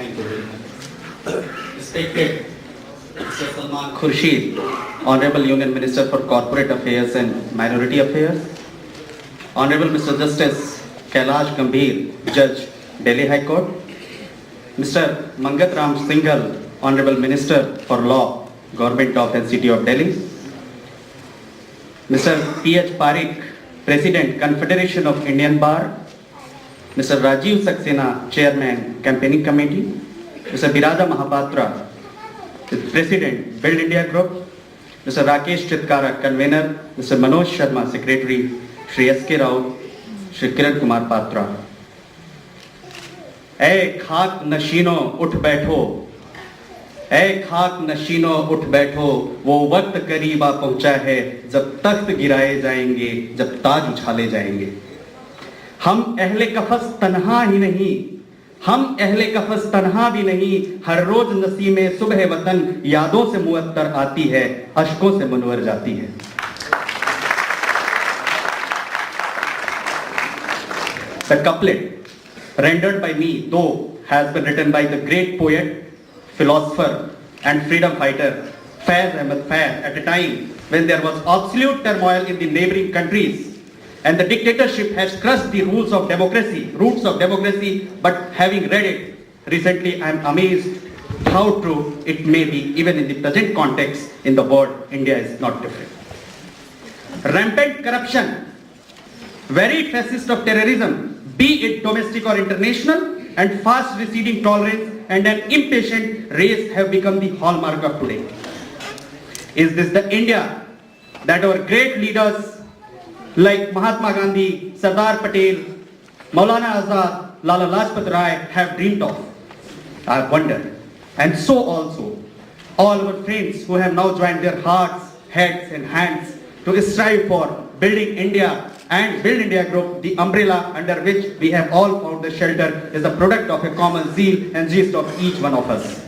Thank you very much. Respected Mr. Salman Khurshid, Honorable Union Minister for Corporate Affairs and Minority Affairs, Honorable Mr. Justice Kailash Gambhir, Judge, Delhi High Court, Mr. Mangat Ram Singhal, Honorable Minister for Law, Government of the City of Delhi, Mr. P.H. Parikh, President, Confederation of Indian Bar, Mr. Rajiv Saxena, Chairman, Campaigning Committee, Mr. Birada Mahapatra, President, Build India Group, Mr. Rakesh Chitkara, Convener, Mr. Manoj Sharma, Secretary, Shri S.K. Rao, Shri Kiran Kumar Patra. ऐ खाक नशीनो उठ बैठो, ऐ खाक नशीनो उठ बैठो, वो वक्त करीब आ पहुंचा है जब तख्त गिराए जाएंगे, जब ताज उछाले जाएंगे। हम अहले कफस तन्हा ही नहीं, हम अहले कफस तन्हा भी नहीं, हर रोज नसीमे सुबह वतन यादों से मुअत्तर आती है, अश्कों से मुनवर जाती है। The couplet rendered by me, though has been written by the great poet, philosopher and freedom fighter Faiz Ahmed Faiz at a time when there was absolute turmoil in the neighboring countries and the dictatorship has crushed the roots of democracy, but having read it recently, I am amazed how true it may be even in the present context in the world. India is not different. Rampant corruption, varied facets of terrorism, be it domestic or international, and fast receding tolerance and an impatient race have become the hallmark of today. Is this the India that our great leaders like Mahatma Gandhi, Sardar Patel, Maulana Azad, Lala Lajpat Rai have dreamed of? I wonder. And so also, all our friends who have now joined their hearts, heads and hands to strive for building India and Build India Group, the umbrella under which we have all found the shelter, is a product of a common zeal and gist of each one of us.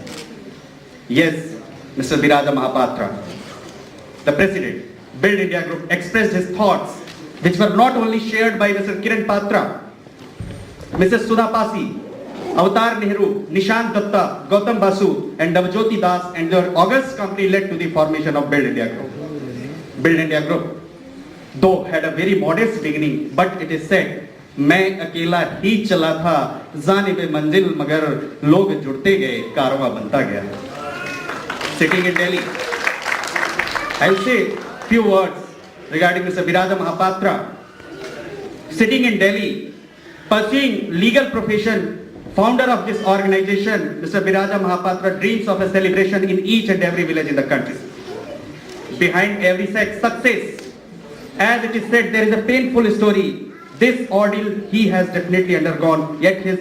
Yes, Mr. Birada Mahapatra, the President, Build India Group, expressed his thoughts, which were not only shared by Mr. Kiran Patra, Mrs. Sudha Pasi, Avatar Nehru, Nishant Datta, Gautam Basu, and Navjyoti Das, and their august company led to the formation of Build India Group. Build India Group, though had a very modest beginning, but it is said, मैं अकेला ही चला था, जानिबे मंजिल मगर लोग जुड़ते गए, कारवां बनता गया. Sitting in Delhi, I'll say few words regarding Mr. Birada Mahapatra. Sitting in Delhi, pursuing legal profession, founder of this organization, Mr. Birada Mahapatra dreams of a celebration in each and every village in the country. Behind every success, as it is said, there is a painful story. This ordeal he has definitely undergone, yet his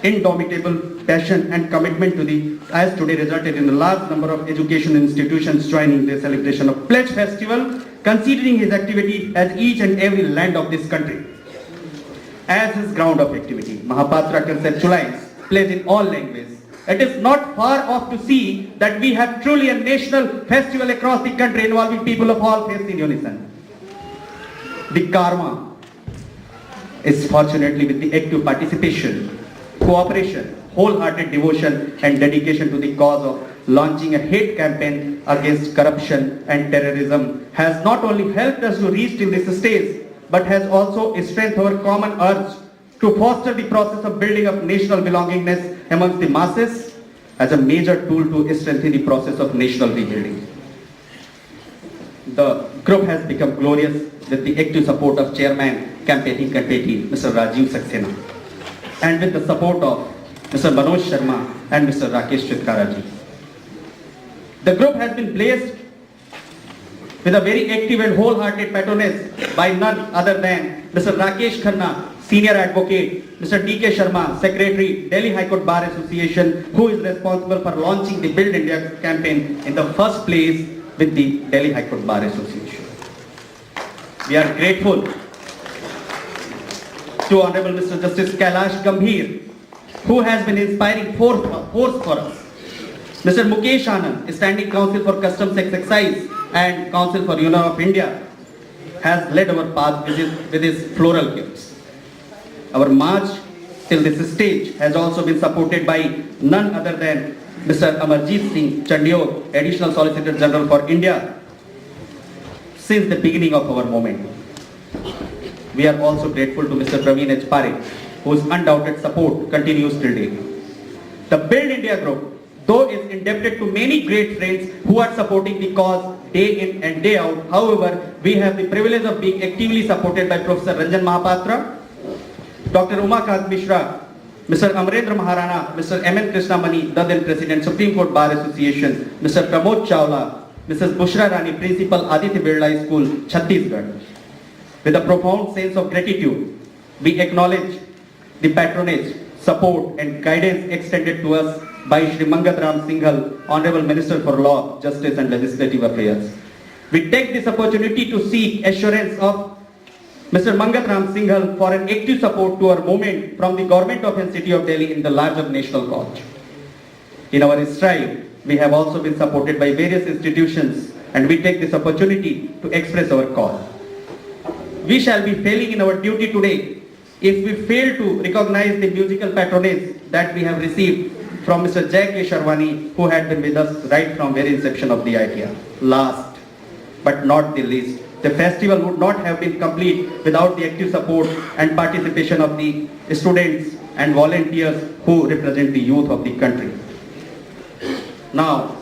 indomitable passion and commitment to the as today resulted in a large number of education institutions joining the celebration of Pledge Festival, considering his activity as each and every land of this country as his ground of activity. Mahapatra conceptualized pledge in all languages. It is not far off to see that we have truly a national festival across the country involving people of all faiths in unison. The karma is fortunately with the active participation, cooperation, wholehearted devotion and dedication to the cause of launching a hate campaign against corruption and terrorism has not only helped us to reach till this stage, but has also strengthened our common urge to foster the process of building up national belongingness amongst the masses as a major tool to strengthen the process of national rebuilding. The group has become glorious with the active support of Chairman Campaigning Committee, Mr. Rajiv Saxena, and with the support of Mr. Manoj Sharma and Mr. Rakesh Chitkara ji. The group has been blessed with a very active and wholehearted patronage by none other than Mr. Rakesh Khanna, Senior Advocate, Mr. D.K. Sharma, Secretary, Delhi High Court Bar Association, who is responsible for launching the Build India campaign in the first place with the Delhi High Court Bar Association. We are grateful to Honorable Mr. Justice Kailash Gambhir, who has been inspiring force for us. Mr. Mukesh Anand, Standing Counsel for Customs Excise and Counsel for Union of India, has led our path with his floral gifts. Our march till this stage has also been supported by none other than Mr. Amarjeet Singh Chandiok, Additional Solicitor General for India, since the beginning of our movement. We are also grateful to Mr. Praveen H. Parekh, whose undoubted support continues till date. The Build India Group, though is indebted to many great friends who are supporting the cause day in and day out, however, we have the privilege of being actively supported by Professor Ranjan Mahapatra, Dr. Umakant Mishra, Mr. Amrendra Maharana, Mr. M.N. Krishnamani, the then President, Supreme Court Bar Association, Mr. Pramod Chawla, Mrs. Bushra Rani, Principal Aditya Birla School, Chhattisgarh. With a profound sense of gratitude, we acknowledge the patronage, support and guidance extended to us by Shri Mangad Ram Singhal, Honorable Minister for Law, Justice and Legislative Affairs. We take this opportunity to seek assurance of Mr. Mangad Ram Singhal for an active support to our movement from the Government of the City of Delhi in the larger national cause. In our stride, we have also been supported by various institutions and we take this opportunity to express our cause. We shall be failing in our duty today if we fail to recognize the musical patronage that we have received from Mr. Jay K. Sharwani, who had been with us right from very inception of the idea. Last but not the least, the festival would not have been complete without the active support and participation of the students and volunteers who represent the youth of the country. Now,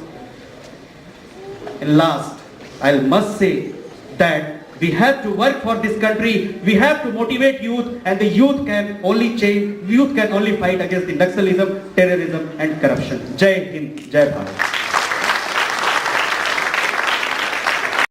last, I must say that we have to work for this country, we have to motivate youth, and the youth can only change, youth can only fight against the Naxalism, terrorism and corruption. Jai Hind, Jai Bharat.